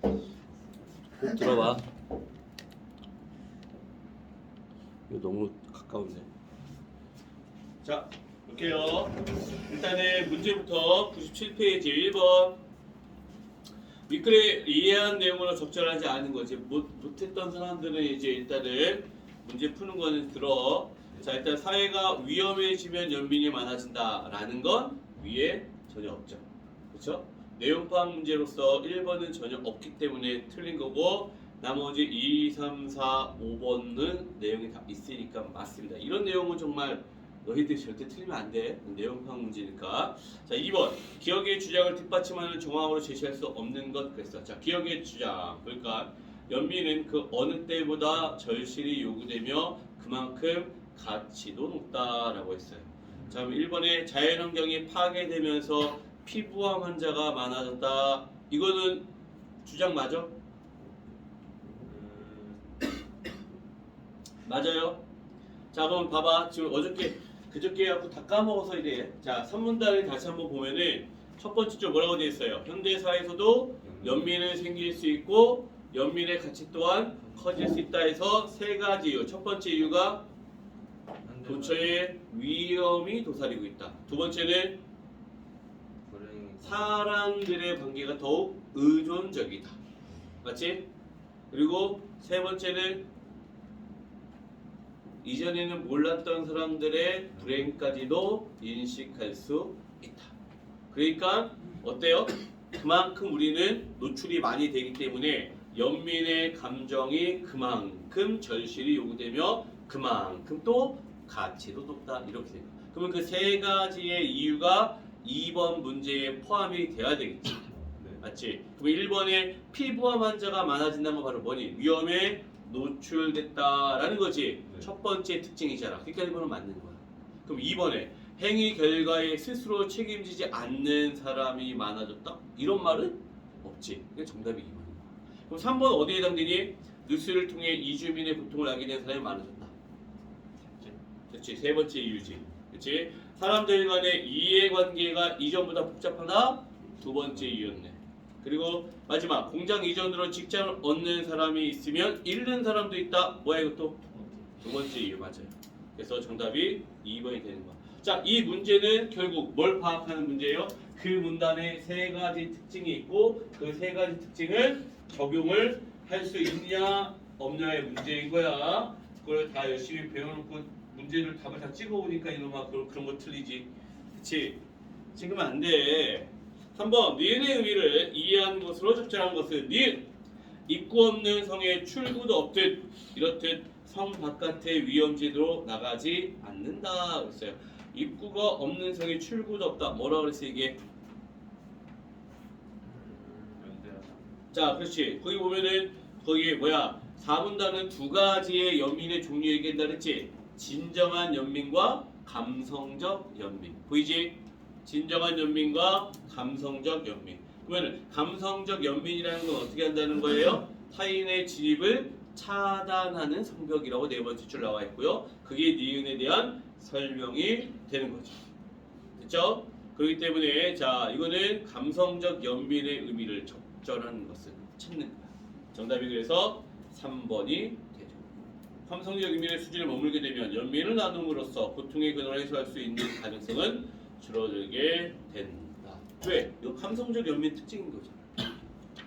꼭 들어봐. 이거 너무 가까운데. 자, 볼게요. 일단은 문제부터 97페이지 1번. 윗글에 이해한 내용으로 적절하지 않은 거지. 못했던 사람들은 이제 일단은 문제 푸는 거는 들어. 자, 일단 사회가 위험해지면 연민이 많아진다라는 건 위에 전혀 없죠. 그렇죠? 내용 파악 문제로서 1번은 전혀 없기 때문에 틀린 거고 나머지 2, 3, 4, 5번은 내용이 다 있으니까 맞습니다. 이런 내용은 정말 너희들이 절대 틀리면 안 돼. 내용 파악 문제니까. 자, 2번. 기억의 주장을 뒷받침하는 정황으로 제시할 수 없는 것 그랬어. 자, 기억의 주장. 그러니까 연민은 그 어느 때보다 절실히 요구되며 그만큼 가치도 높다라고 했어요. 자, 그럼 1번에 자연환경이 파괴되면서 피부암 환자가 많아졌다. 이거는 주장 맞아? 맞아요. 자, 그럼 봐봐. 지금 그저께 갖고 다 까먹어서 이래. 자, 산문단을 다시 한번 보면은 첫 번째 쪽 뭐라고 되어 있어요? 현대사에서도 연민은 생길 수 있고 연민의 가치 또한 커질 수 있다 해서 세 가지 이유. 첫 번째 이유가 도처의 위험이 도사리고 있다. 두 번째는 사람들의 관계가 더욱 의존적이다. 맞지? 그리고 세 번째는 이전에는 몰랐던 사람들의 불행까지도 인식할 수 있다. 그러니까 어때요? 그만큼 우리는 노출이 많이 되기 때문에 연민의 감정이 그만큼 절실히 요구되며 그만큼 또 가치도 높다. 이렇게 돼요. 그러면 그 세 가지의 이유가 2번 문제에 포함이 돼야 되겠지. 맞지? 그럼 1번에 피부암 환자가 많아진다는 건 바로 뭐니? 위험에 노출됐다라는 거지. 첫 번째 특징이잖아. 그러니까 1번은 맞는 거야. 그럼 2번에 행위 결과에 스스로 책임지지 않는 사람이 많아졌다? 이런 말은 없지. 그게 정답이 2번이야. 그럼 3번 어디에 해당되니? 뉴스를 통해 이주민의 고통을 알게 된 사람이 많아졌다. 그렇지. 세 번째 이유지. 그렇지. 사람들 간의 이해관계가 이전보다 복잡하다? 두 번째 이유였네. 그리고 마지막 공장 이전으로 직장을 얻는 사람이 있으면 잃는 사람도 있다. 뭐야 이것도? 두 번째 이유 맞아요. 그래서 정답이 2번이 되는 거야. 자, 이 문제는 결국 뭘 파악하는 문제예요? 그 문단에 세 가지 특징이 있고 그 세 가지 특징을 적용을 할 수 있냐 없냐의 문제인 거야. 그걸 다 열심히 배워놓고 문제를 답을 다 찍어오니까 이놈아 그런 거 틀리지. 그치? 찍으면 안 돼. 3번 니은의 의미를 이해하는 것으로 적절한 것은 니은 입구 없는 성에 출구도 없듯 이렇듯 성 바깥의 위험지대로 나가지 않는다 그랬어요. 입구가 없는 성에 출구도 없다. 뭐라 그랬어 이게? 자, 그렇지. 거기 보면은 거기에 뭐야? 4분단은 두 가지의 연민의 종류 얘기한다 그랬지? 진정한 연민과 감성적 연민. 보이지? 진정한 연민과 감성적 연민. 그러면 감성적 연민이라는 건 어떻게 한다는 거예요? 타인의 진입을 차단하는 성격이라고 네 번째 줄 나와 있고요. 그게 니은에 대한 설명이 되는 거죠. 됐죠? 그렇기 때문에 자 이거는 감성적 연민의 의미를 적절한 것을 찾는 거야. 정답이 그래서 3번이 되죠. 감성적 연민의 수준에 머물게 되면 연민을 나눔으로써 고통의 근원을 해소할 수 있는 가능성은 줄어들게 된다. 왜? 이거 감성적 연민 특징인 거잖아.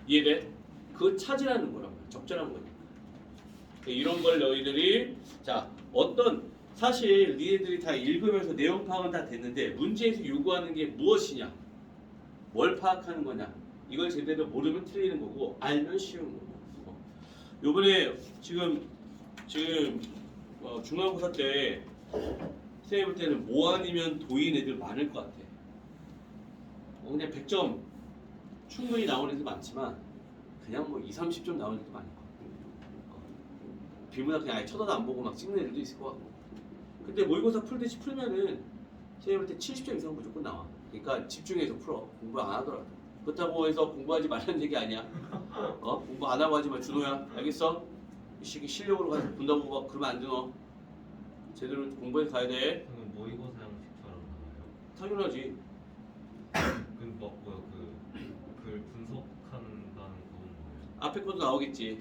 이해돼? 그거 찾으라는 거란 말이야. 적절한 거니까. 이런 걸 너희들이 자 어떤 사실 니네들이 다 읽으면서 내용 파악은 다 됐는데 문제에서 요구하는 게 무엇이냐? 뭘 파악하는 거냐? 이걸 제대로 모르면 틀리는 거고 알면 쉬운 거고. 요번에 지금 중간고사 때 선생님 볼 때는 뭐 아니면 도인 애들 많을 것 같아. 그냥 100점 충분히 나오는 애들 많지만 그냥 뭐 2, 30점 나오는 애들 많을 것 같아. 비문학 그냥 아예 쳐다도 안 보고 막 찍는 애들도 있을 것 같고. 근데 모의고사 풀듯이 풀면은 선생님 볼 때 70점 이상 무조건 나와. 그러니까 집중해서 풀어. 공부 안 하더라도. 그렇다고 해서 공부하지 말라는 얘기 아니야. 공부 안 하고 하지 마. 준호야. 알겠어? 이 시기 실력으로 가서 본다고 막 그러면 안 돼 너. 제대로 공부해서 가야 돼. 그럼 모의고사 형식처럼 나와요? 당연하지. 그 분석한다는 건 뭐예요? 앞에 것도 나오겠지.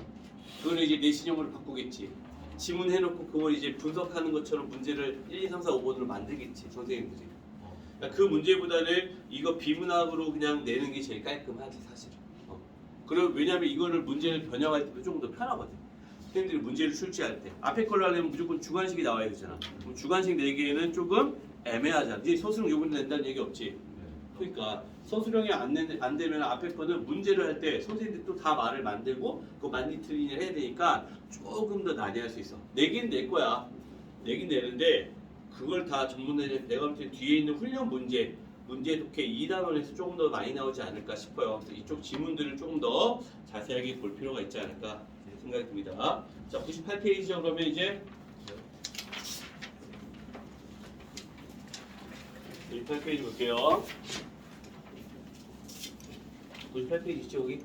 그걸 이제 내신형으로 바꾸겠지. 지문해놓고 그걸 이제 분석하는 것처럼 문제를 1, 2, 3, 4, 5번으로 만들겠지. 선생님 문제. 그러니까 그 문제보다는 이거 비문학으로 그냥 내는 게 제일 깔끔하지 사실은. 그리고 왜냐면 이거를 문제를 변형할 때도 조금 더 편하거든. 선생님들이 문제를 출제할 때 앞에 걸로 하려면 무조건 주관식이 나와야 되잖아. 그럼 주관식 내기에는 조금 애매하잖아. 이제 서술형 요번 낸다는 얘기 없지. 그러니까 서술형이 안 되면 앞에 거는 문제를 할 때 선생님들이 또 다 말을 만들고 그 맞니 틀리니 해야 되니까 조금 더 난해할 수 있어. 내긴 낼 거야. 내긴 내는데 그걸 다 전문에 내가 볼 때 뒤에 있는 훈련 문제 독해 2단원에서 조금 더 많이 나오지 않을까 싶어요. 그래서 이쪽 지문들을 조금 더 자세하게 볼 필요가 있지 않을까 생각이 듭니다. 자, 98페이지죠. 그러면 이제 98페이지 볼게요. 98페이지 있죠, 여기?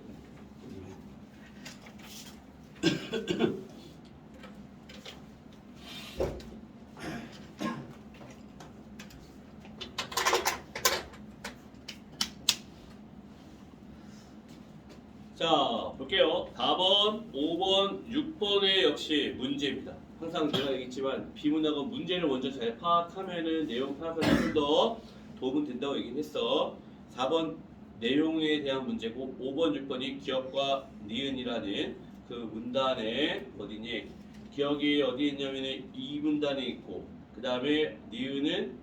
자, 볼게요. 4번, 5번, 6번의 역시 문제입니다. 항상 내가 얘기했지만 비문학은 문제를 먼저 잘 파악하면은 내용 파악하는 좀 더 도움은 된다고 얘기는 했어. 4번 내용에 대한 문제고 5번, 6번이 기억과 니은이라는 그 문단에 어디니? 기억이 어디 있냐면은 2문단에 있고 그 다음에 니은은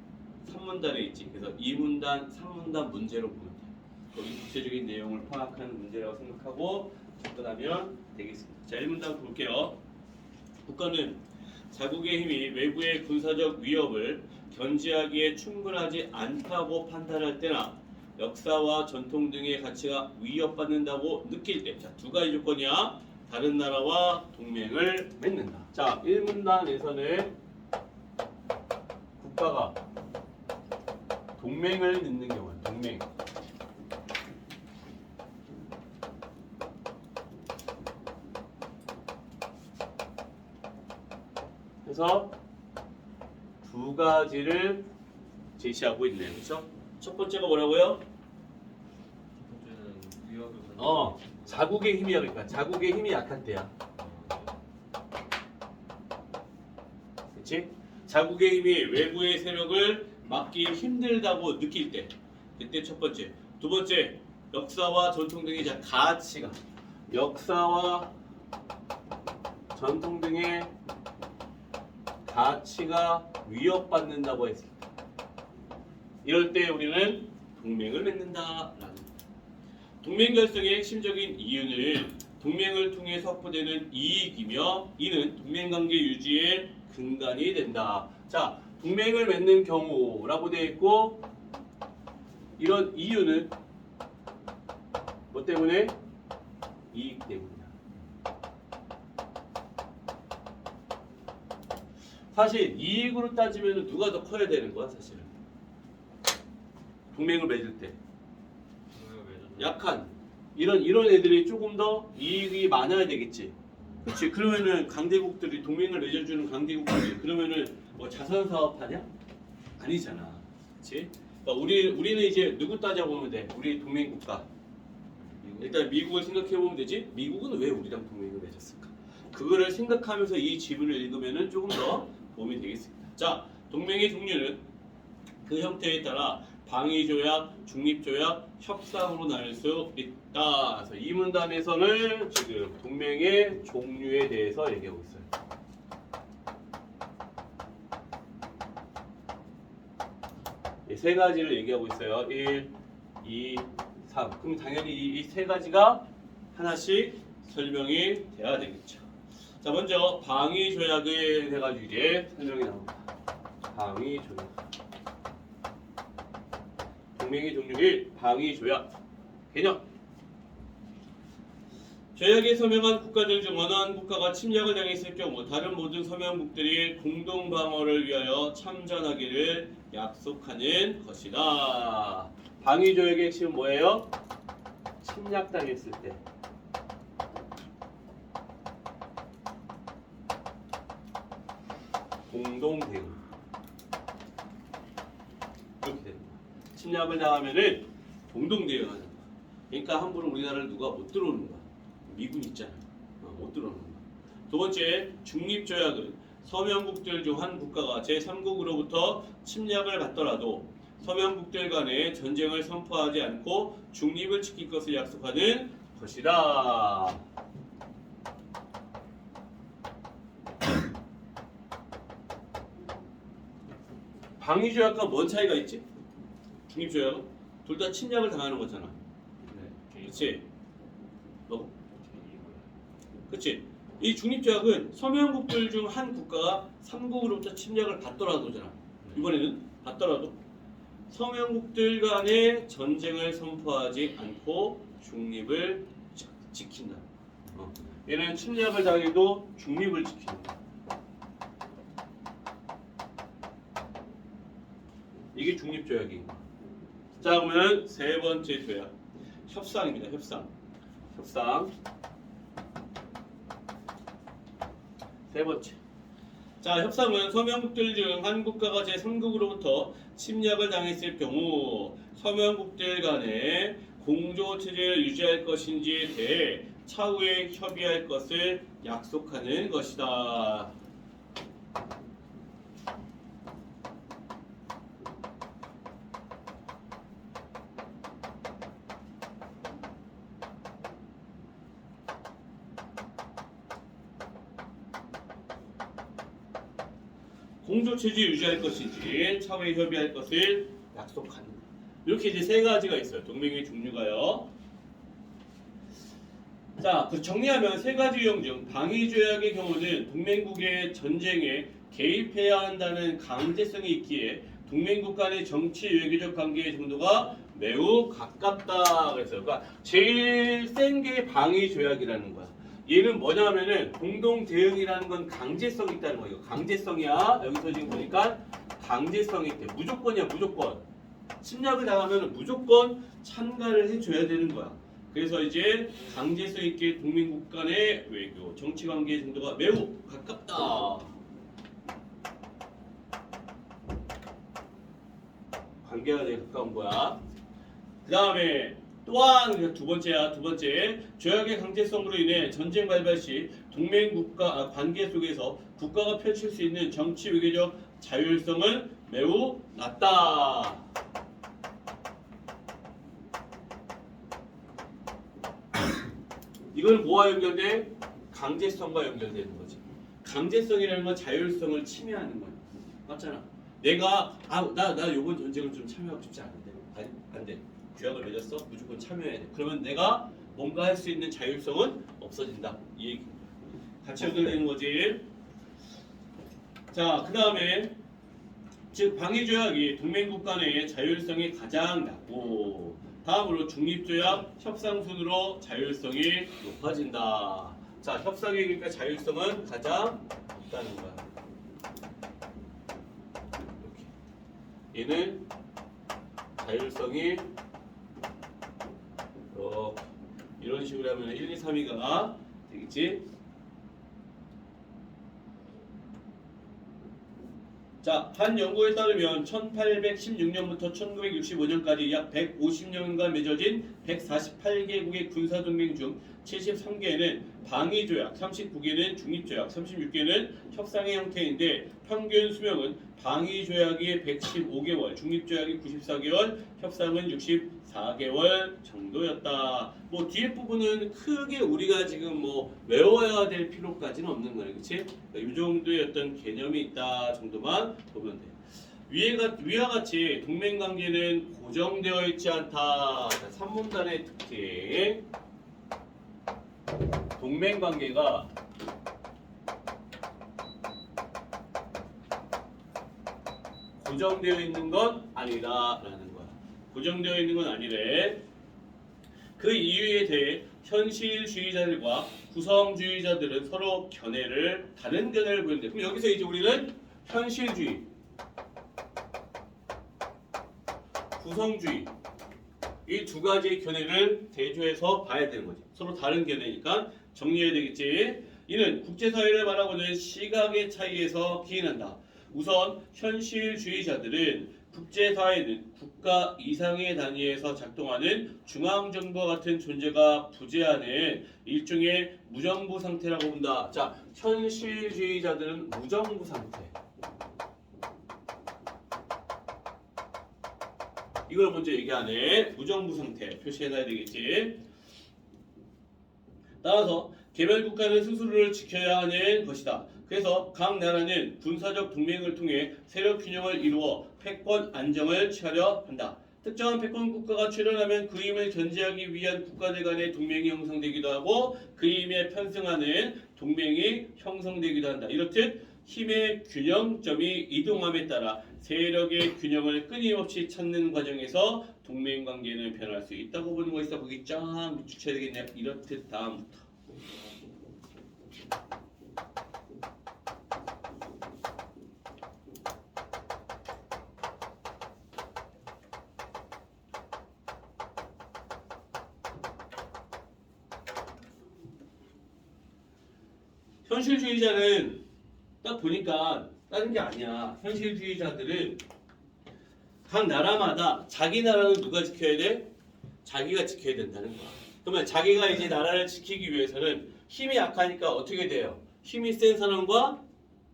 3문단에 있지. 그래서 2문단, 3문단 문제로 보면 돼. 거기 구체적인 내용을 파악하는 문제라고 생각하고 접근하면 되겠습니다. 자, 1문단 볼게요. 국가는 자국의 힘이 외부의 군사적 위협을 견지하기에 충분하지 않다고 판단할 때나 역사와 전통 등의 가치가 위협받는다고 느낄 때, 자, 두 가지 조건이야. 다른 나라와 동맹을 맺는다. 자, 1문단에서는 국가가 동맹을 맺는 경우, 동맹. 그래서 두 가지를 제시하고 있네요. 그렇죠? 첫 번째가 뭐라고요? 첫 번째는 위협을 받는 자국의 힘이야. 그러니까 자국의 힘이 약할 때야. 그렇지? 자국의 힘이 외부의 세력을 막기 힘들다고 느낄 때. 그때 첫 번째. 두 번째, 역사와 전통 등의 가치가 역사와 전통 등의 가치가 위협받는다고 했을 때 이럴 때 우리는 동맹을 맺는다라는 동맹 결성의 핵심적인 이유는 동맹을 통해 확보되는 이익이며 이는 동맹관계 유지의 근간이 된다. 자, 동맹을 맺는 경우라고 되어 있고 이런 이유는 뭐 때문에? 이익 때문이야. 사실 이익으로 따지면 누가 더 커야 되는 거야 사실은. 동맹을 맺을 때 약한 이런 애들이 조금 더 이익이 많아야 되겠지. 그렇지? 그러면은 강대국들이 동맹을 맺어주는 강대국들이 그러면은 뭐 자선 사업하냐? 아니잖아. 그렇지? 그러니까 우리는 이제 누구 따져보면 돼? 우리 동맹 국가. 일단 미국을 생각해 보면 되지. 미국은 왜 우리랑 동맹을 맺었을까? 그거를 생각하면서 이 지문을 읽으면은 조금 더 도움이 되겠습니다. 자, 동맹의 종류는 그 형태에 따라 방위조약, 중립조약, 협상으로 나눌 수 있다. 그래서 이 문단에서는 지금 동맹의 종류에 대해서 얘기하고 있어요. 이 세 가지를 얘기하고 있어요. 1, 2, 3. 그럼 당연히 이 세 가지가 하나씩 설명이 돼야 되겠죠. 자, 먼저 방위조약에 해가지고 이제 설명이 나옵니다. 방위조약. 동맹의 종류 1. 방위조약. 개념. 조약에 서명한 국가들 중 어느 한 국가가 침략을 당했을 경우 다른 모든 서명국들이 공동 방어를 위하여 참전하기를 약속하는 것이다. 방위조약의 핵심은 뭐예요? 침략당했을 때. 공동 대응. 이렇게 되는 거야. 침략을 당하면은 공동 대응하는 거야. 그러니까 함부로 우리나라를 누가 못 들어오는 거야. 미군 있잖아. 못 들어오는 거야. 두 번째, 중립조약은 서명국들 중 한 국가가 제3국으로부터 침략을 받더라도 서명국들 간의 전쟁을 선포하지 않고 중립을 지킬 것을 약속하는 것이다. 방위조약과 뭔 차이가 있지? 중립조약은 둘 다 침략을 당하는 거잖아. 네. 그렇지? 뭐? 그렇지? 이 중립조약은 서명국들 중 한 국가가 3국으로부터 침략을 받더라도잖아. 이번에는 받더라도 서명국들 간의 전쟁을 선포하지 않고 중립을 지킨다. 얘는 침략을 당해도 중립을 지킨다. 이게 중립조약이에요. 자, 그러면 세 번째 조약, 협상입니다. 협상. 세 번째. 자, 협상은 서명국들 중 한 국가가 제3국으로부터 침략을 당했을 경우 서명국들 간에 공조 체제를 유지할 것인지에 대해 차후에 협의할 것을 약속하는 것이다. 공조체제 유지할 것인지 차후에 협의할 것을 약속하는. 이렇게 이제 세 가지가 있어요. 동맹의 종류가요. 자, 그 정리하면 세 가지 유형 중 방위조약의 경우는 동맹국의 전쟁에 개입해야 한다는 강제성이 있기에 동맹국 간의 정치 외교적 관계의 정도가 매우 가깝다 그랬어요. 그러니까 제일 센 게 방위조약이라는 거야. 얘는 뭐냐면은 공동 대응이라는 건 강제성이 있다는 거예요. 강제성이야. 여기서 지금 보니까 강제성이 있대. 무조건이야, 무조건. 침략을 당하면 무조건 참가를 해줘야 되는 거야. 그래서 이제 강제성 있게 동맹국 간의 외교, 정치 관계의 정도가 매우 가깝다. 관계가 되게 가까운 거야. 그 다음에 또한 두 번째야. 두 번째, 조약의 강제성으로 인해 전쟁 발발 시 동맹국가 관계 속에서 국가가 펼칠 수 있는 정치 외교적 자율성은 매우 낮다. 이건 뭐와 연결돼? 강제성과 연결되는 거지. 강제성이라는 건 자율성을 침해하는 거야. 맞잖아. 내가 나 요번 전쟁을 좀 참여하고 싶지 않은데 안 돼. 규약을 맺었어? 무조건 참여해야 돼. 그러면 내가 뭔가 할 수 있는 자율성은 없어진다. 이 얘기. 같이 연결되는 거지. 자, 그 다음에 즉 방위조약이 동맹국 간의 자율성이 가장 낮고 다음으로 중립조약, 협상순으로 자율성이 높아진다. 자, 협상의 그러니까 자율성은 가장 높다는 거야. 이렇게. 얘는 자율성이 이런 식으로 하면 1, 2, 3위가 되겠지? 자, 한 연구에 따르면 1816년부터 1965년까지 약 150년간 맺어진 148개국의 군사동맹 중 73개는 방위조약, 39개는 중립조약, 36개는 협상의 형태인데 평균 수명은 방위조약이 115개월, 중립조약이 94개월, 협상은 64개월 정도였다. 뭐 뒤에 부분은 크게 우리가 지금 뭐 외워야 될 필요까지는 없는 거예요, 그렇지? 그러니까 이 정도의 어떤 개념이 있다 정도만 보면 돼. 위와 같이 동맹 관계는 고정되어 있지 않다. 자, 3문단의 특징. 동맹 관계가 고정되어 있는 건 아니다라는 거야. 고정되어 있는 건 아니래. 그 이유에 대해 현실주의자들과 구성주의자들은 서로 다른 견해를 보이는데, 그럼 여기서 이제 우리는 현실주의, 구성주의 이 두 가지의 견해를 대조해서 봐야 되는 거지. 서로 다른 견해니까 정리해야 되겠지. 이는 국제사회를 바라보는 시각의 차이에서 기인한다. 우선 현실주의자들은 국제사회는 국가 이상의 단위에서 작동하는 중앙정부와 같은 존재가 부재하는 일종의 무정부 상태라고 본다. 자, 현실주의자들은 무정부 상태. 이걸 먼저 얘기하네. 무정부 상태 표시해놔야 되겠지. 따라서 개별 국가는 스스로를 지켜야 하는 것이다. 그래서 각 나라는 군사적 동맹을 통해 세력 균형을 이루어 패권 안정을 취하려 한다. 특정한 패권 국가가 출현하면 그 힘을 견제하기 위한 국가들 간의 동맹이 형성되기도 하고 그 힘에 편승하는 동맹이 형성되기도 한다. 이렇듯 힘의 균형점이 이동함에 따라 세력의 균형을 끊임없이 찾는 과정에서 동맹 관계는 변할 수 있다고 보는 것이다. 거기 쫙 밑줄쳐야 되겠네. 이렇듯 다음부터. 현실주의자는 딱 보니까 다른 게 아니야. 현실주의자들은 각 나라마다 자기 나라는 누가 지켜야 돼? 자기가 지켜야 된다는 거야. 그러면 자기가 이제 나라를 지키기 위해서는 힘이 약하니까 어떻게 돼요? 힘이 센 사람과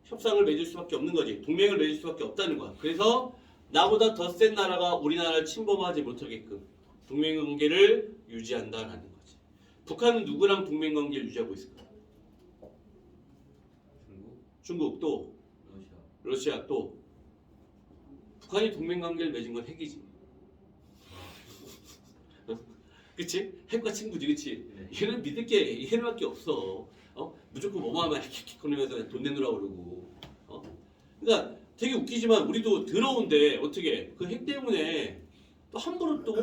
협상을 맺을 수밖에 없는 거지. 동맹을 맺을 수밖에 없다는 거야. 그래서 나보다 더 센 나라가 우리나라를 침범하지 못하게끔 동맹 관계를 유지한다라는 거지. 북한은 누구랑 동맹 관계를 유지하고 있을까? 중국 또 러시아 또 북한이 동맹 관계를 맺은 건 핵이지. 그치? 핵과 친구지, 그치? 얘는 믿을 게 얘네밖에 없어. 무조건 뭐만 하면 킥킥 거리면서 돈 내놓으라고 그러고. 그러니까 되게 웃기지만 우리도 더러운데 어떻게 그 핵 때문에 또 함부로 또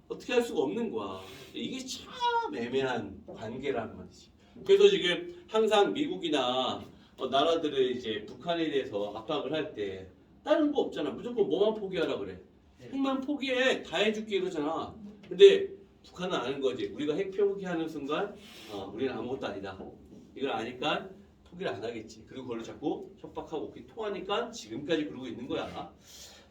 어떻게 할 수가 없는 거야. 이게 참 애매한 관계라는 말이지. 그래서 지금 항상 미국이나 나라들을 이제 북한에 대해서 압박을 할 때 다른 거 없잖아. 무조건 뭐만 포기하라 그래. 핵만 포기해. 다 해줄게 이러잖아. 근데 북한은 아는 거지. 우리가 핵 포기하는 순간 우리는 아무것도 아니다. 이걸 아니까 포기를 안 하겠지. 그리고 그걸로 자꾸 협박하고 통하니까 지금까지 그러고 있는 거야.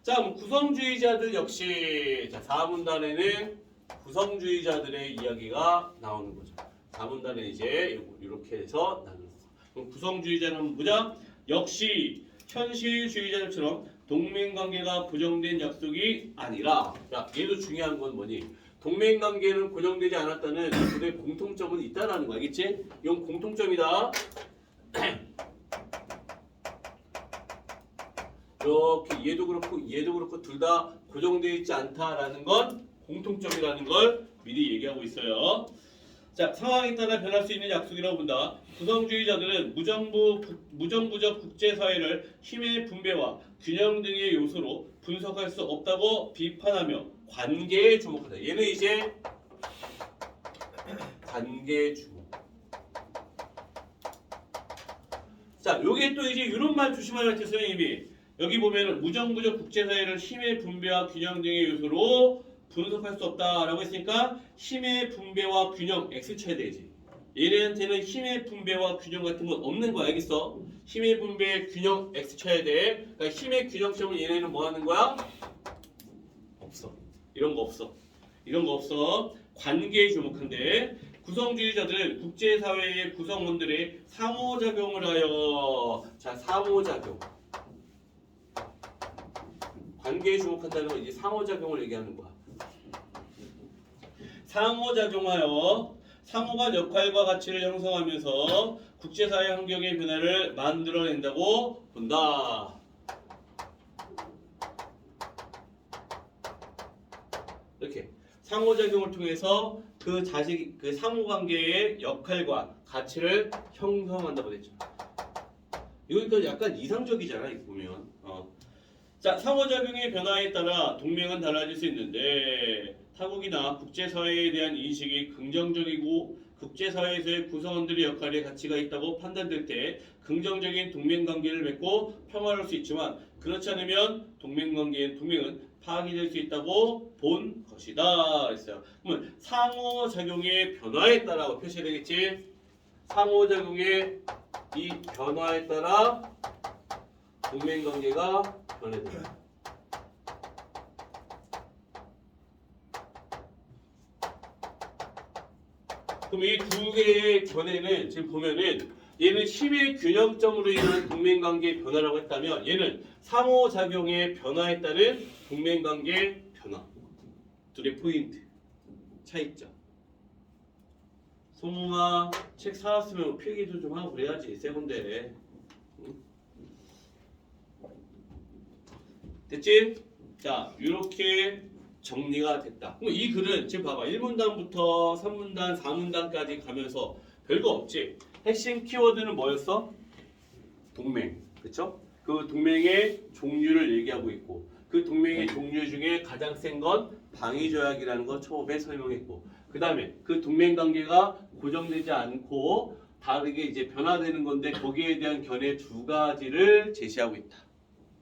자, 뭐 구성주의자들 역시 자 4문단에는 구성주의자들의 이야기가 나오는 거죠. 4문단에 이제 이렇게 해서 나누는 거. 그럼 구성주의자는 뭐냐? 역시 현실주의자들처럼 동맹관계가 고정된 약속이 아니라 자, 얘도 중요한 건 뭐니? 동맹관계는 고정되지 않았다는 둘의 공통점은 있다라는 거 알겠지? 이건 공통점이다. 이렇게 얘도 그렇고 둘 다 고정되어 있지 않다라는 건 공통점이라는 걸 미리 얘기하고 있어요. 자, 상황에 따라 변할 수 있는 약속이라고 본다. 구성주의자들은 무정부적 국제사회를 힘의 분배와 균형 등의 요소로 분석할 수 없다고 비판하며 관계에 주목한다. 얘는 이제 관계에 주목. 자, 요게 또 이제 이런 말 조심하라 했어요, 선생님이. 여기 보면은 무정부적 국제사회를 힘의 분배와 균형 등의 요소로 분석할 수 없다라고 했으니까 힘의 분배와 균형 X 쳐야 되지. 얘네한테는 힘의 분배와 균형 같은 건 없는 거 알겠어? 힘의 분배 균형 X 쳐야 돼. 그러니까 힘의 균형점을 얘네는 뭐 하는 거야? 없어. 이런 거 없어. 이런 거 없어. 관계에 주목한대. 구성주의자들은 국제사회의 구성원들의 상호작용을 하여 자 상호작용. 관계에 주목한다는 건 이제 상호작용을 얘기하는 거야. 상호작용하여 상호간 역할과 가치를 형성하면서 국제사회 환경의 변화를 만들어낸다고 본다. 이렇게 상호작용을 통해서 그 상호관계의 역할과 가치를 형성한다고 했죠. 이거니까 약간 이상적이잖아, 이거 보면. 자, 상호작용의 변화에 따라 동맹은 달라질 수 있는데 타국이나 국제사회에 대한 인식이 긍정적이고 국제사회에서의 구성원들의 역할에 가치가 있다고 판단될 때 긍정적인 동맹관계를 맺고 평화로울 수 있지만 그렇지 않으면 동맹은 파괴될 수 있다고 본 것이다 했어요. 그러면 상호작용의 변화에 따라 표시해야 되겠지? 상호작용의 이 변화에 따라 동맹관계가 변해요. 그럼 이 두 개의 견해는 지금 보면은 얘는 힘의 균형점으로 인한 동맹관계 변화라고 했다면 얘는 상호작용의 변화에 따른 동맹관계 변화. 둘의 포인트 차이점. 송웅아 책 사왔으면 필기도 좀 하고 그래야지 세군데. 됐지? 자 이렇게 정리가 됐다. 그럼 이 글은 지금 봐봐 1문단부터 3문단, 4문단까지 가면서 별거 없지. 핵심 키워드는 뭐였어? 동맹. 그쵸? 그 동맹의 종류를 얘기하고 있고 그 동맹의 종류 중에 가장 센 건 방위조약이라는 거 처음에 설명했고 그 다음에 그 동맹관계가 고정되지 않고 다르게 이제 변화되는 건데 거기에 대한 견해 두 가지를 제시하고 있다.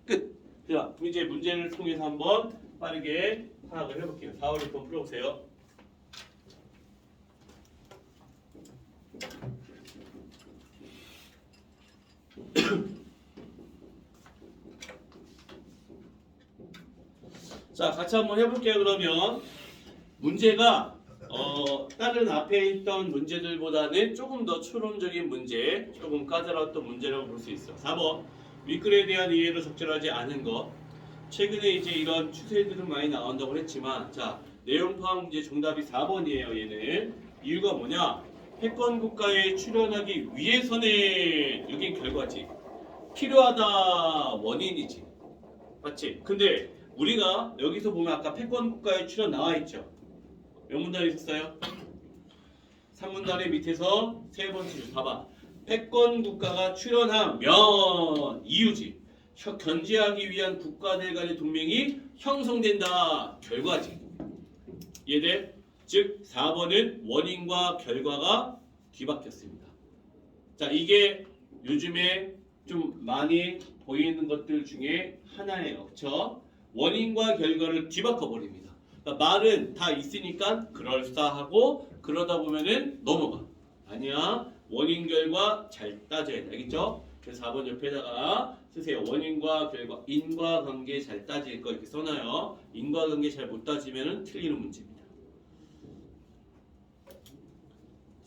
끝. 자, 그럼 이제 문제를 통해서 한번 빠르게 파악을 해볼게요. 4월 6번 풀어보세요. 자, 같이 한번 해볼게요. 그러면 문제가 다른 앞에 있던 문제들보다는 조금 더 추론적인 문제, 조금 까다로웠던 문제라고 볼 수 있어. 4번 윗글에 대한 이해로 적절하지 않은 것. 최근에 이제 이런 추세들은 많이 나온다고 했지만 자 내용 파악 문제 정답이 4번이에요. 얘는 이유가 뭐냐? 패권 국가에 출연하기 위해서는 여긴 결과지. 필요하다 원인이지. 맞지? 근데 우리가 여기서 보면 아까 패권 국가에 출연 나와 있죠. 몇 문단이 있었어요? 3문단의 밑에서 세 번째 줄 봐봐. 패권 국가가 출연하면 이유지. 견제하기 위한 국가들 간의 동맹이 형성된다. 결과지. 이해돼? 즉 4번은 원인과 결과가 뒤바뀌었습니다. 자 이게 요즘에 좀 많이 보이는 것들 중에 하나예요. 그렇죠? 원인과 결과를 뒤바꿔 버립니다. 그러니까 말은 다 있으니까 그럴싸하고 그러다 보면은 넘어가. 아니야. 원인 결과 잘 따져야 돼. 알겠죠? 그래서 4번 옆에다가 쓰세요. 원인과 결과, 인과관계 잘 따질 거 이렇게 써놔요. 인과관계 잘 못 따지면은 틀리는 문제입니다.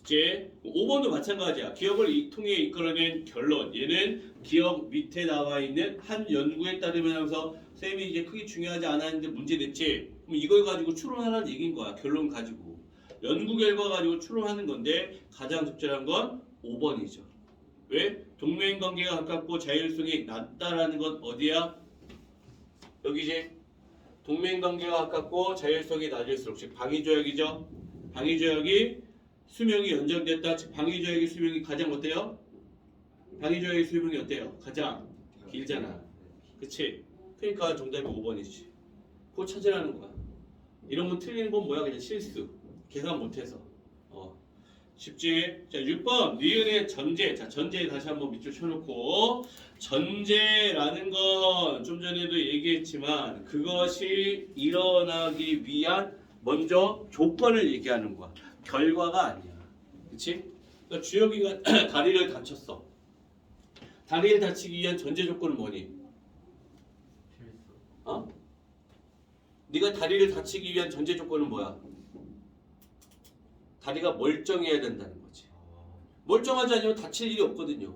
이제 5번도 마찬가지야. 기억을 통해 이끌어낸 결론. 얘는 기억 밑에 나와 있는 한 연구에 따르면 하면서 쌤이 이제 크게 중요하지 않았는데 문제 냈지. 그럼 이걸 가지고 추론하라는 얘기인 거야. 결론 가지고. 연구 결과 가지고 추론하는 건데 가장 적절한 건 5번이죠. 왜? 동맹관계가 가깝고 자율성이 낮다라는 건 어디야? 여기지. 동맹관계가 가깝고 자율성이 낮을수록 즉 방위조약이죠. 방위조약이 수명이 연장됐다. 즉 방위조약의 수명이 가장 어때요? 방위조약의 수명이 어때요? 가장 길잖아. 그치? 그러니까 정답이 5번이지. 그거 찾으라는 거야. 이런 거 틀리는 건 뭐야? 그냥 실수. 계산 못해서. 쉽지? 자 6번 니은의 전제. 자 전제 다시 한번 밑줄 쳐놓고 전제라는 건 좀 전에도 얘기했지만 그것이 일어나기 위한 먼저 조건을 얘기하는 거야. 결과가 아니야. 그치? 그러니까 주혁이가 다리를 다쳤어. 다리를 다치기 위한 전제 조건은 뭐니? 네가 다리를 다치기 위한 전제 조건은 뭐야? 다리가 멀쩡해야 된다는 거지. 멀쩡하지 않으면 다칠 일이 없거든요.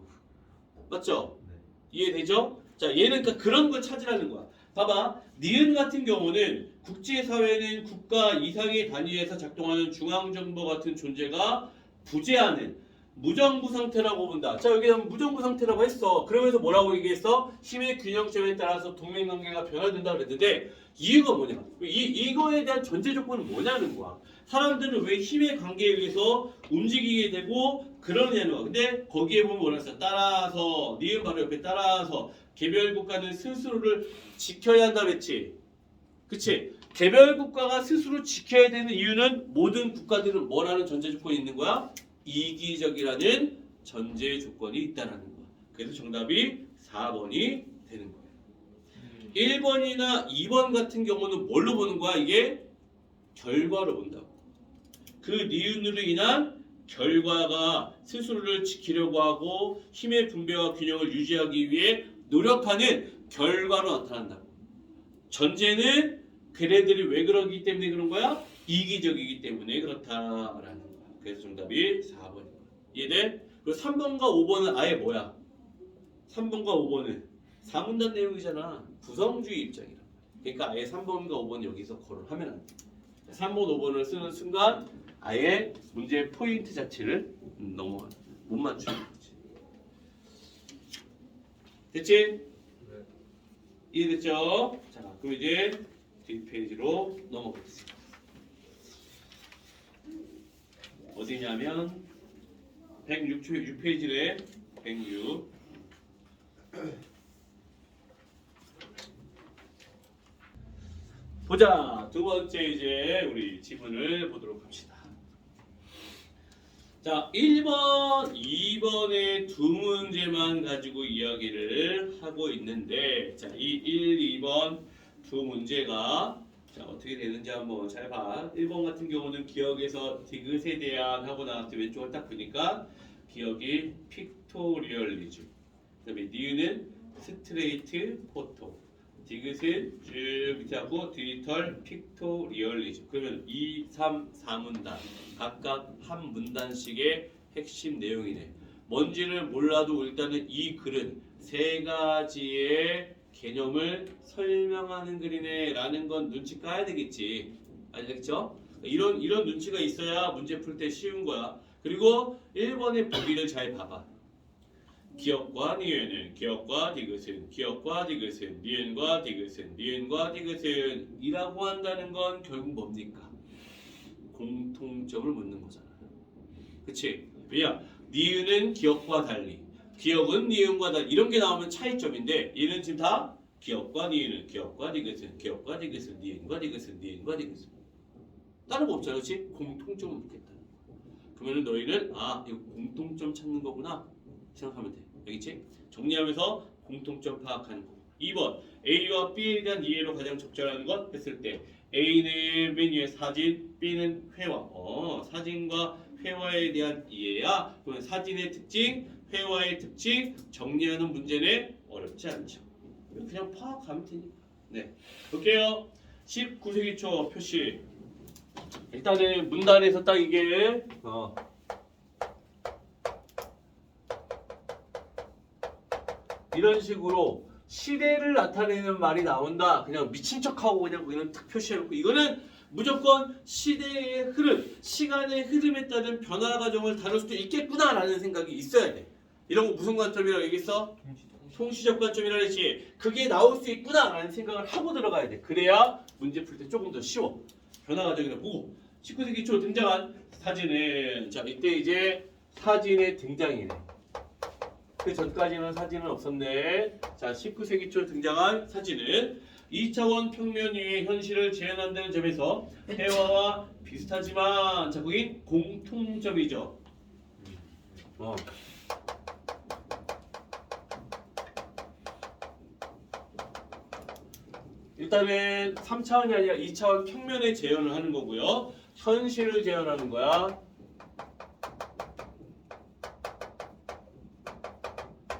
맞죠? 네. 이해되죠? 자, 얘는 그러니까 그런 걸 찾으라는 거야. 봐봐. 니은 같은 경우는 국제사회는 국가 이상의 단위에서 작동하는 중앙정부 같은 존재가 부재하는 무정부 상태라고 본다. 자, 여기 무정부 상태라고 했어. 그러면서 뭐라고 얘기했어? 힘의 균형점에 따라서 동맹관계가 변화된다 그랬는데 이유가 뭐냐? 이거에 대한 전제 조건은 뭐냐는 거야. 사람들은 왜 힘의 관계에 의해서 움직이게 되고 그러냐는 거야. 근데 거기에 보면 뭐라 했어? 따라서 니은 바로 옆에 따라서 개별 국가는 스스로를 지켜야 한다 그랬지. 그치? 개별 국가가 스스로 지켜야 되는 이유는 모든 국가들은 뭐라는 전제 조건이 있는 거야? 이기적이라는 전제 조건이 있다라는 거야. 그래서 정답이 4번이 되는 거야. 1번이나 2번 같은 경우는 뭘로 보는 거야? 이게 결과로 본다고. 그 니은으로 인한 결과가 스스로를 지키려고 하고 힘의 분배와 균형을 유지하기 위해 노력하는 결과로 나타난다고. 전제는 걔네들이 왜 그러기 때문에 그런 거야? 이기적이기 때문에 그렇다라는 거야. 그래서 정답이 4번인 거야. 이해돼? 그리고 3번과 5번은 아예 뭐야? 3번과 5번은 사문단 내용이잖아. 구성주의 입장이라. 그러니까 아예 3번과 5번 여기서 거론하면 안 돼. 3번, 5번을 쓰는 순간 아예 문제 포인트 자체를 넘어가 못 맞추는 거지. 됐지? 네. 이해됐죠? 자, 그럼 이제 뒷페이지로 넘어가겠습니다. 어디냐면 106페이지래. 106. 보자. 두 번째 이제 우리 지문을 보도록 합시다. 자, 1번, 2번의 두 문제만 가지고 이야기를 하고 있는데, 자, 이 1, 2번 두 문제가 자, 어떻게 되는지 한번 잘 봐. 1번 같은 경우는 기억에서 디귿에 대한 하고 나왔을 때 왼쪽을 딱 보니까 기억이 픽토리얼리즘. 그다음에 니은은 스트레이트 포토. 디귿은 쭉 밑에 하고 디지털 픽토리얼리즘. 그러면 2, 3, 4문단 각각 한 문단씩의 핵심 내용이네. 뭔지를 몰라도 일단은 이 글은 세 가지의 개념을 설명하는 글이네 라는 건 눈치 까야 되겠지. 알겠죠? 이런 눈치가 있어야 문제 풀 때 쉬운 거야. 그리고 1번의 보기를 잘 봐봐. 기억과 니은은, 기억과 디귿은, 기억과 디귿은, 니은과 디귿은, 니은과 디귿은 이라고 한다는 건 결국 뭡니까? 공통점을 묻는 거잖아. 그치? 왜냐? 니은은 기억과 달리, 기억은 니은과 달리 이런 게 나오면 차이점인데 얘는 지금 다 기억과 니은은, 기억과 디귿은, 기억과 디귿은, 니은과 디귿은, 니은과 디귿은 다른 거 없잖아. 그치? 공통점을 묻겠다는 거야. 그러면 너희는 아 이거 공통점 찾는 거구나 생각하면 돼. 알겠지? 정리하면서 공통점 파악하는 거. 2번 A와 B에 대한 이해로 가장 적절한 것 했을 때 A는 맨 위에 사진, B는 회화. 사진과 회화에 대한 이해야. 그러면 사진의 특징, 회화의 특징 정리하는 문제는 어렵지 않죠. 그냥 파악하면 되니까. 네, 볼게요. 19세기 초 표시. 일단은 문단에서 딱 이게 이런 식으로 시대를 나타내는 말이 나온다. 그냥 미친 척하고 그냥 우리는 탁 표시해놓고 이거는 무조건 시대의 흐름, 시간의 흐름에 따른 변화 과정을 다룰 수도 있겠구나라는 생각이 있어야 돼. 이런 거 무슨 관점이라고 얘기했어? 통시적 관점이라 했지. 그게 나올 수 있구나라는 생각을 하고 들어가야 돼. 그래야 문제 풀 때 조금 더 쉬워. 변화 과정이나 보고 19세기 초 등장한 사진은 자 이때 이제 사진의 등장이네. 그 전까지는 사진은 없었네. 자, 19세기 초 등장한 사진은 2차원 평면 위의 현실을 재현한다는 점에서 회화와 비슷하지만 자, 거긴 공통점이죠. 일단은 3차원이 아니라 2차원 평면의 재현을 하는 거고요. 현실을 재현하는 거야.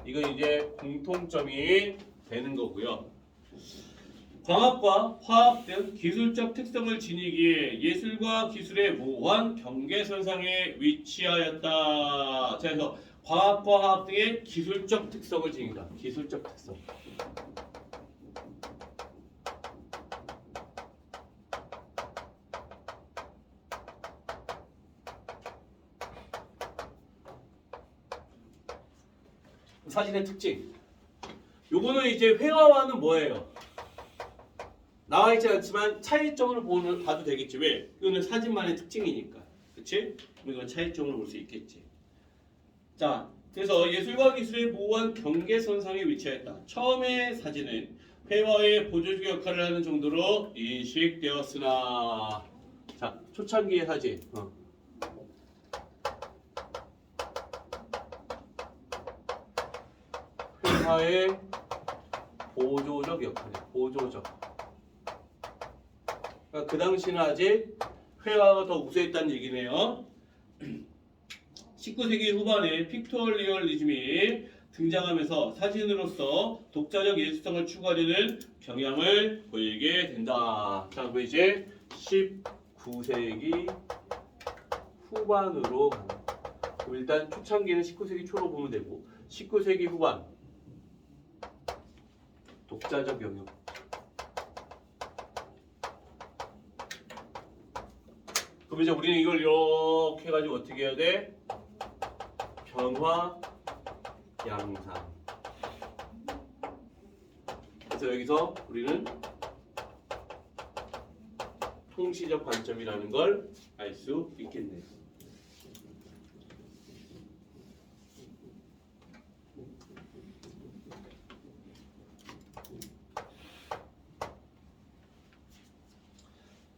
이건 이제 공통점이 되는 거고요. 광학과 화학 등 기술적 특성을 지니기에 예술과 기술의 모호한 경계선상에 위치하였다. 자, 그래서 과학과 화학 등의 기술적 특성을 지닌다. 기술적 특성. 사진의 특징. 요거는 이제 회화와는 뭐예요? 나와 있지 않지만 차이점을 봐도 되겠지. 왜? 이거는 사진만의 특징이니까. 그치? 이건 차이점을 볼 수 있겠지. 자, 그래서 예술과 기술의 모호한 경계선상에 위치했다. 처음에 사진은 회화의 보조적 역할을 하는 정도로 인식되었으나 자, 초창기의 사진. 회화의 보조적 역할이야. 보조적. 그러니까 그 당시는 아직 회화가 더 우세했다는 얘기네요. 19세기 후반에 픽토리얼리즘이 등장하면서 사진으로서 독자적 예술성을 추구하려는 경향을 보이게 된다. 자, 그럼 이제 19세기 후반으로 가는. 그럼 일단 초창기는 19세기 초로 보면 되고 19세기 후반 독자적 영역. 그럼 이제 우리는 이걸 이렇게 해가지고 어떻게 해야 돼? 변화 양상. 그래서 여기서 우리는 통시적 관점이라는 걸 알 수 있겠네요.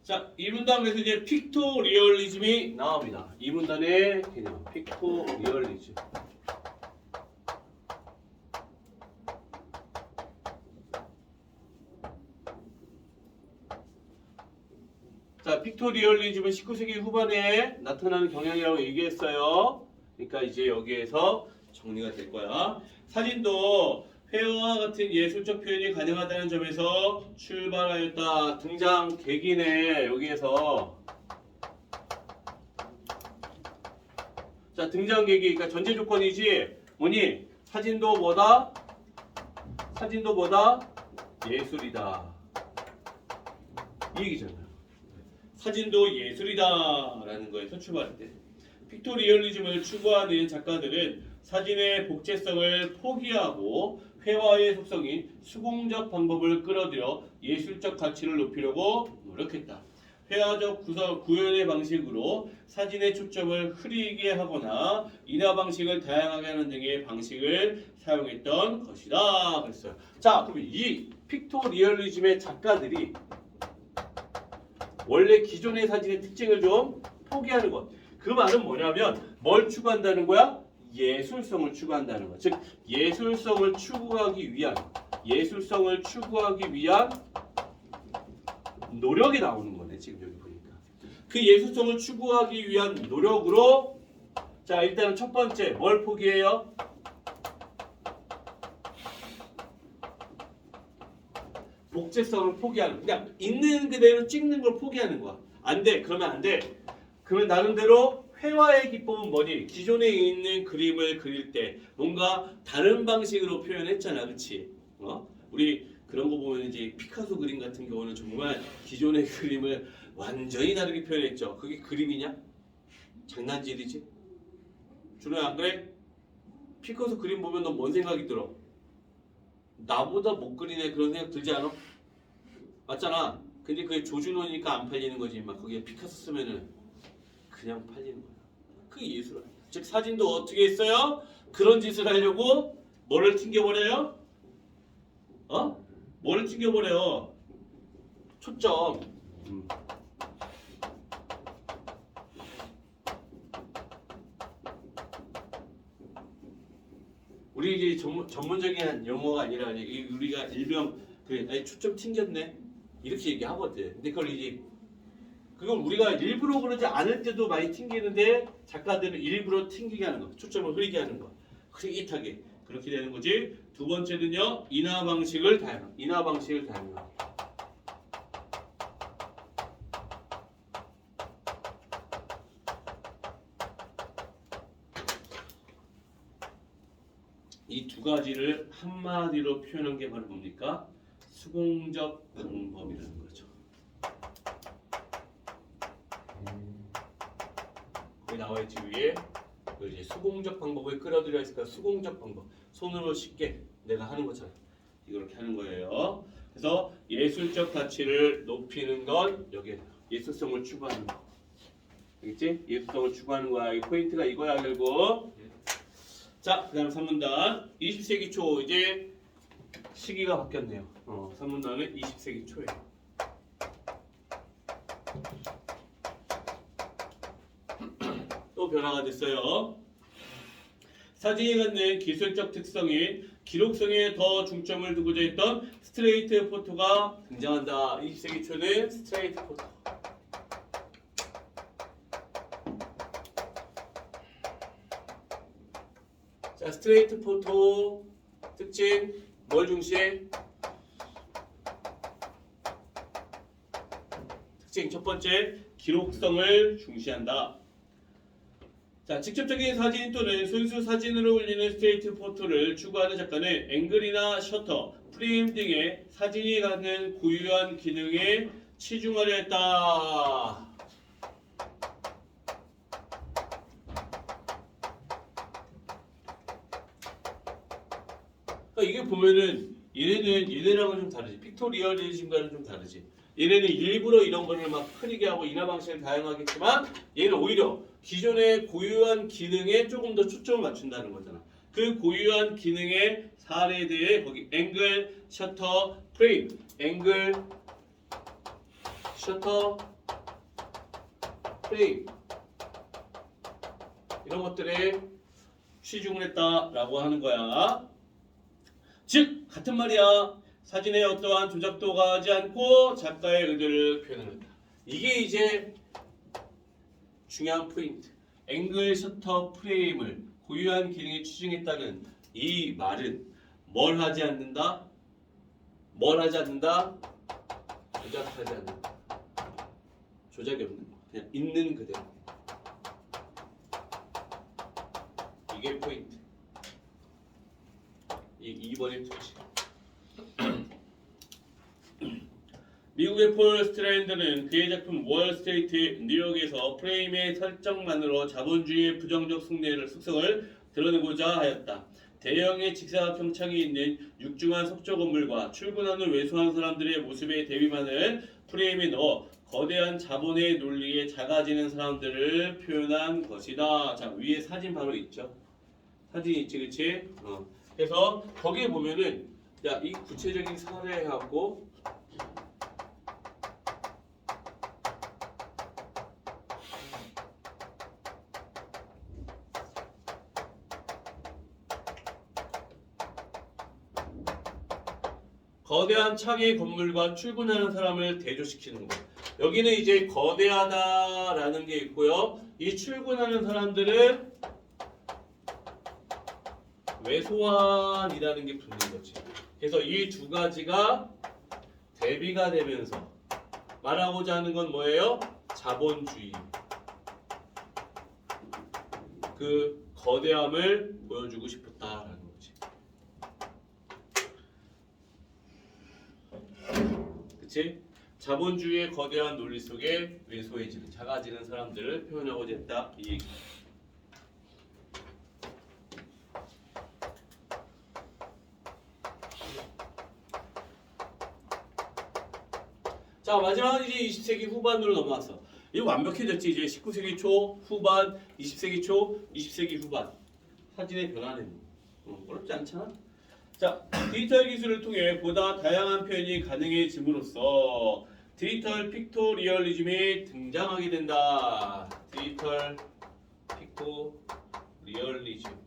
자, 이 문단 그래서 이제 픽토리얼리즘이 나옵니다. 이 문단의 개념, 픽토리얼리즘. 자, 픽토리얼리즘은 19세기 후반에 나타나는 경향이라고 얘기했어요. 그러니까 이제 여기에서 정리가 될 거야. 사진도 회화와 같은 예술적 표현이 가능하다는 점에서 출발하였다. 등장 계기네. 여기에서 자, 등장 계기, 그러니까 전제 조건이지. 뭐니? 사진도 뭐다? 사진도 뭐다? 예술이다. 이 얘기잖아요. 사진도 예술이다라는 거에서 출발할 때 픽토리얼리즘을 추구하는 작가들은 사진의 복제성을 포기하고 회화의 속성인 수공적 방법을 끌어들여 예술적 가치를 높이려고 노력했다. 회화적 구현의 방식으로 사진의 초점을 흐리게 하거나 인화 방식을 다양하게 하는 등의 방식을 사용했던 것이다. 그랬어요. 자, 그럼 이 픽토리얼리즘의 작가들이 원래 기존의 사진의 특징을 좀 포기하는 것. 그 말은 뭐냐면 뭘 추구한다는 거야? 예술성을 추구한다는 거. 즉 예술성을 추구하기 위한 노력이 나오는 거네. 지금 여기 보니까. 그 예술성을 추구하기 위한 노력으로 자, 일단은 첫 번째 뭘 포기해요? 복제성을 포기하는. 그냥 있는 그대로 찍는 걸 포기하는 거야. 안 돼. 그러면 안 돼. 그러면 나름대로 회화의 기법은 뭐니? 기존에 있는 그림을 그릴 때 뭔가 다른 방식으로 표현했잖아. 그치? 우리 그런 거 보면 이제 피카소 그림 같은 경우는 정말 기존의 그림을 완전히 다르게 표현했죠. 그게 그림이냐? 장난질이지? 준호야 안 그래? 피카소 그림 보면 너 뭔 생각이 들어? 나보다 못 그리네 그런 생각 들지 않아? 맞잖아. 근데 그게 조준호니까 안 팔리는 거지. 막 거기에 피카소 쓰면은 그냥 팔리는 거야. 그게 예술 아니야. 즉 사진도 어떻게 했어요? 그런 짓을 하려고 뭐를 튕겨버려요? 뭐를 튕겨버려요? 초점. 우리 이제 전문적인 용어가 아니라 우리가 일명 그래, 아니 초점 튕겼네 이렇게 얘기하거든. 근데 그걸 우리가 일부러 그러지 않을 때도 많이 튕기는데 작가들은 일부러 튕기게 하는 거, 초점을 흐리게 하는 거, 흐릿하게 그렇게 되는 거지. 두 번째는요, 인화 방식을 다양한. 이 두 가지를 한마디로 표현한 게 바로 뭡니까? 수공적 방법이라는 거죠. 거기 나와있지 위에 이제 수공적 방법을 끌어들여야 했으니까 수공적 방법. 손으로 쉽게 내가 하는 것처럼 이렇게 하는 거예요. 그래서 예술적 가치를 높이는 건 여기에 예술성을 추구하는 거. 알겠지? 예술성을 추구하는 거야. 이 포인트가 이거야 결국. 자, 그 다음 3문단 20세기 초 이제 시기가 바뀌었네요. 3문단은 20세기 초예요. 또 변화가 됐어요. 사진이 갖는 기술적 특성인 기록성에 더 중점을 두고자 했던 스트레이트 포토가 등장한다. 20세기 초는 스트레이트 포토. 자, 스트레이트 포토 특징 뭘 중시해? 특징 첫 번째 기록성을 중시한다. 자, 직접적인 사진 또는 순수 사진으로 올리는 스트레이트 포토를 추구하는 작가는 앵글이나 셔터, 프레임 등의 사진이 갖는 고유한 기능에 치중하려 했다. 그러니까 이게 보면은 얘네랑은 좀 다르지. 픽토리얼리즘과는 좀 다르지. 얘네는 일부러 이런 거를 막 흐리게 하고 인화 방식은 다양하겠지만 얘는 오히려 기존의 고유한 기능에 조금 더 초점을 맞춘다는 거잖아. 그 고유한 기능의 사례에 대해 거기 앵글, 셔터, 프레임, 앵글, 셔터, 프레임 이런 것들에 치중을 했다라고 하는 거야. 즉 같은 말이야. 사진에 어떠한 조작도 가하지 않고 작가의 의도를 표현한다. 이게 이제 중요한 포인트. 앵글, 셔터, 프레임을 고유한 기능에 치중했다는 이 말은 뭘 하지 않는다? 뭘 하지 않는다? 조작하지 않는다. 조작이 없는 거. 그냥 있는 그대로. 이게 포인트. 이 2번의 특징. 미국의 폴 스트랜드는 그의 작품 월스트리트 뉴욕에서 프레임의 설정만으로 자본주의의 부정적 숙성을 드러내고자 하였다. 대형의 직사각형 창이 있는 육중한 석조 건물과 출근하는 왜소한 사람들의 모습의 대비만을 프레임에 넣어 거대한 자본의 논리에 작아지는 사람들을 표현한 것이다. 자, 위에 사진 바로 있죠. 사진 있지, 그치? 그래서 거기에 보면은 야, 이 구체적인 사례하고 거대한 창의 건물과 출근하는 사람을 대조시키는 거. 여기는 이제 거대하다라는 게 있고요. 이 출근하는 사람들은 왜소한이라는 게 붙는 거지. 그래서 이 두 가지가 대비가 되면서 말하고자 하는 건 뭐예요? 자본주의. 그 거대함을 보여주고 싶었다라는 거지. 그치? 자본주의의 거대한 논리 속에 왜소해지는, 작아지는 사람들을 표현하고자 했다. 이 얘기. 자, 마지막은 이제 20세기 후반으로 넘어왔어. 이거 완벽해졌지. 이제 19세기 초, 후반, 20세기 초, 20세기 후반. 사진의 변화는 어렵지 않잖아? 자, 디지털 기술을 통해 보다 다양한 표현이 가능해짐으로써 디지털 픽토리얼리즘이 등장하게 된다. 디지털 픽토리얼리즘.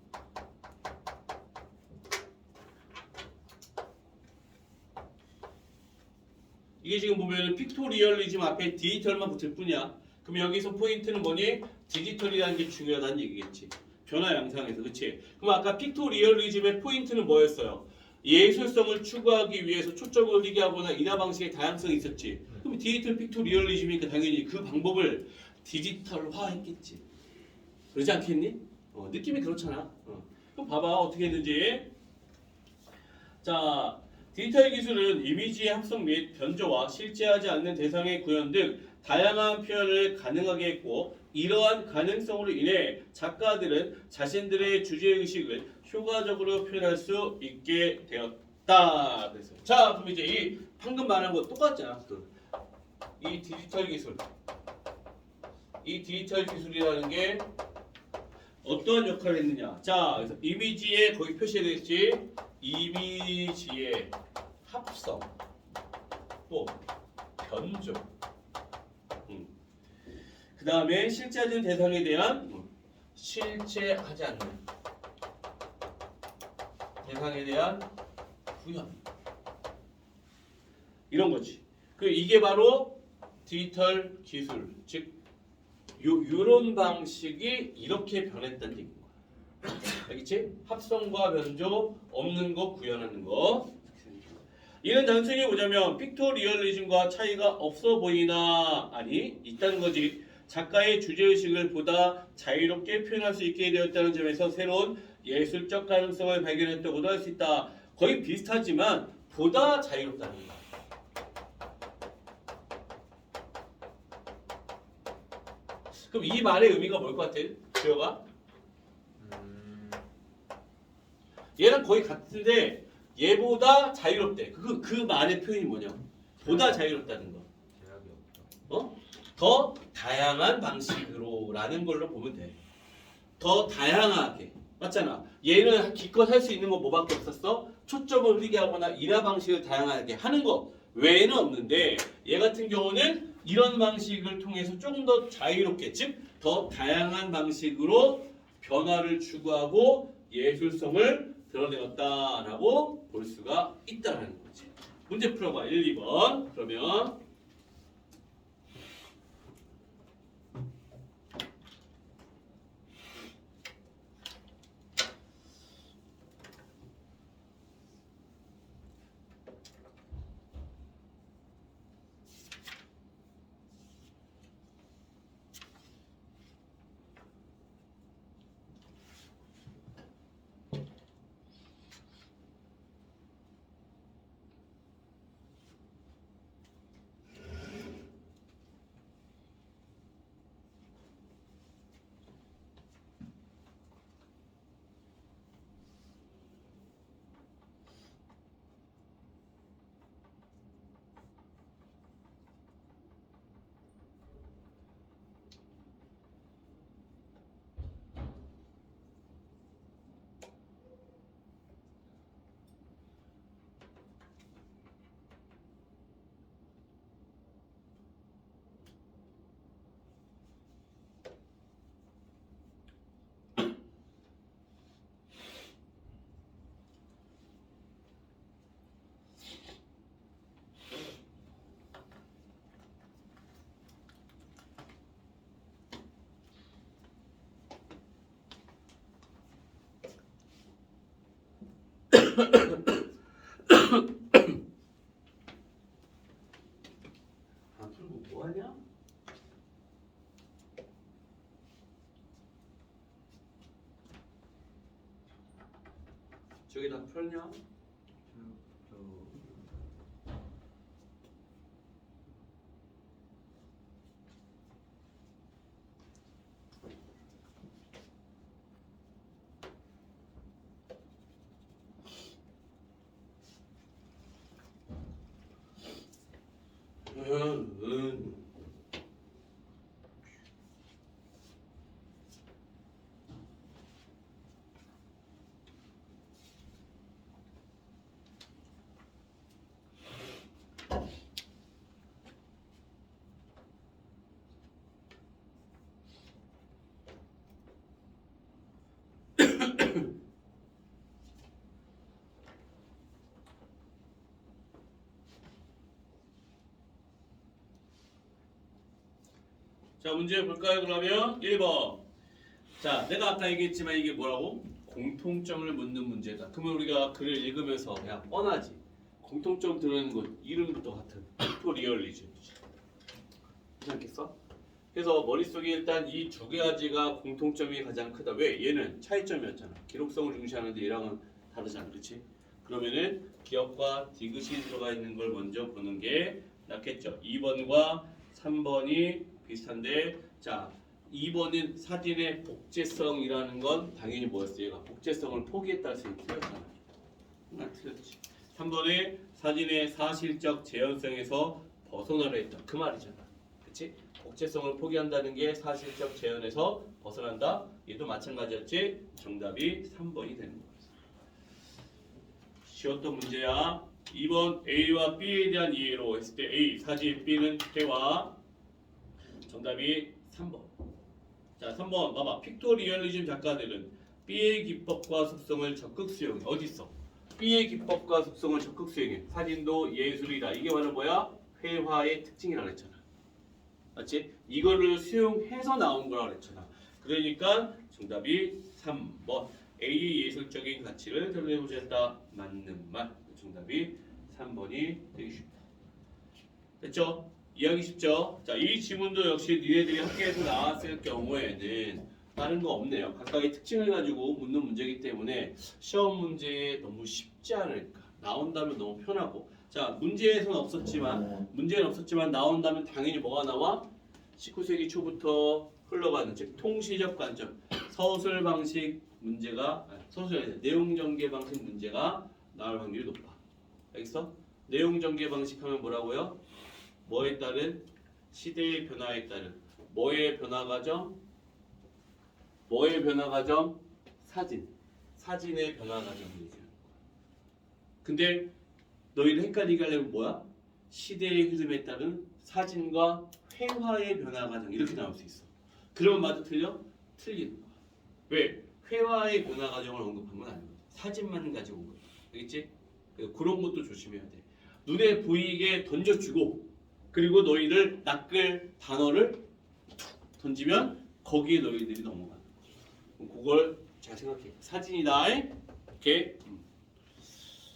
이게 지금 보면 픽토리얼리즘 앞에 디지털만 붙을 뿐이야. 그럼 여기서 포인트는 뭐니? 디지털이라는 게 중요하다는 얘기겠지. 변화 양상에서, 그치? 그럼 아까 픽토리얼리즘의 포인트는 뭐였어요? 예술성을 추구하기 위해서 초점을 올리게 하거나 인화 방식의 다양성이 있었지. 그럼 디지털 픽토리얼리즘이니까 당연히 그 방법을 디지털화했겠지. 그러지 않겠니? 느낌이 그렇잖아. 그럼 봐봐 어떻게 했는지. 자, 디지털 기술은 이미지의 합성 및 변조와 실제하지 않는 대상의 구현 등 다양한 표현을 가능하게 했고, 이러한 가능성으로 인해 작가들은 자신들의 주제의식을 효과적으로 표현할 수 있게 되었다. 그래서 자, 그럼 이제 이 방금 말한 거 똑같잖아. 이 디지털 기술이라는 게 어떠한 역할을 했느냐. 자, 그래서 이미지에 거기 표시되겠지. 이미지의 합성 또 변조. 그 다음에 실제하지 않는 대상에 대한 실제하지 않는 대상에 대한 구현. 이런 거지. 그 이게 바로 디지털 기술, 즉 요런 방식이 이렇게 변했다는 얘기인 거야. 알겠지? 합성과 변조, 없는 거 구현하는 거. 이는 단순히 보자면 픽토리얼리즘과 차이가 없어 보이나? 아니, 있다는 거지. 작가의 주제의식을 보다 자유롭게 표현할 수 있게 되었다는 점에서 새로운 예술적 가능성을 발견했다고도 할 수 있다. 거의 비슷하지만 보다 자유롭다는 거. 그럼 이 말의 의미가 뭘 것 같아? 주어가? 얘랑 거의 같은데 얘보다 자유롭대. 그 말의 표현이 뭐냐? 보다 자유롭다는 거. 제약이 없다. 어? 더 다양한 방식으로라는 걸로 보면 돼. 더 다양하게. 맞잖아. 얘는 기껏 할 수 있는 건 뭐밖에 없었어? 초점을 흐리게 하거나 일화 방식을 다양하게 하는 것 외에는 없는데 얘 같은 경우는 이런 방식을 통해서 조금 더 자유롭게 즉 더 다양한 방식으로 변화를 추구하고 예술성을 드러내었다라고 볼 수가 있다는 거지. 문제 풀어봐. 1, 2번. 그러면 안 풀고 뭐 하냐? 저기 다 풀었냐? 응. 자, 문제 볼까요? 그러면 1번. 자, 내가 아까 얘기했지만 이게 뭐라고? 공통점을 묻는 문제다. 그러면 우리가 글을 읽으면서 야, 뻔하지. 공통점 들어있는 것 이름부터 같은 픽토리얼리즘이지. 괜찮겠어? 그래서 머릿속에 일단 이 두 가지가 공통점이 가장 크다. 왜? 얘는 차이점이었잖아. 기록성을 중시하는데 얘랑은 다르잖아. 그렇지? 그러면은 기억과 디귿이 들어가 있는 걸 먼저 보는 게 낫겠죠. 2번과 3번이 비슷한데 자 2번은 사진의 복제성이라는 건 당연히 뭐였어? 얘가 복제성을 포기했다는 생각이 틀렸잖아. 틀렸지. 3번에 사진의 사실적 재현성에서 벗어나려 했다. 그 말이잖아. 그치? 복제성을 포기한다는 게 사실적 재현에서 벗어난다. 얘도 마찬가지였지. 정답이 3번이 되는 거야. 쉬웠던 문제야. 2번 A와 B에 대한 이해로 했을 때 A, 사진, B는 태화. 정답이 3번. 자, 3번 봐봐. 픽토리얼리즘 작가들은 B의 기법과 속성을 적극 수용해. 어디 있어? B의 기법과 속성을 적극 수용해. 사진도 예술이다. 이게 바로 뭐야? 회화의 특징이라고 했잖아. 맞지? 이거를 수용해서 나온 거라고 했잖아. 그러니까 정답이 3번. A의 예술적인 가치를 드러내고자 했다. 맞는 말. 정답이 3번이 되기 쉽다. 됐죠? 이해하기 쉽죠? 자, 이 지문도 역시 니네들이 학교에서 나왔을 경우에는 다른 거 없네요. 각각의 특징을 가지고 묻는 문제이기 때문에 시험 문제에 너무 쉽지 않을까. 나온다면 너무 편하고. 자, 문제는 없었지만 나온다면 당연히 뭐가 나와? 19세기 초부터 흘러가는 즉 통시적 관점, 서술 방식 문제가 내용 전개 방식 문제가 나올 확률이 높아. 알겠어? 내용 전개 방식 하면 뭐라고요? 뭐에 따른 시대의 변화에 따른 뭐의 변화 과정? 뭐의 변화 과정? 사진의 변화 과정이죠. 근데 너희를 헷갈리게 하려면 뭐야? 시대의 흐름에 따른 사진과 회화의 변화 과정 이렇게 나올 수 있어. 그러면 맞아 틀려? 틀리는 거야. 왜? 회화의 변화 과정을 언급한 건 아니거든. 사진만 가지고 온 거야. 알겠지? 그런 것도 조심해야 돼. 눈에 보이게 던져주고 그리고 너희를 낚을 단어를 툭 던지면 거기에 너희들이 넘어가는 거야. 그걸 잘 생각해. 사진이다. 오케이?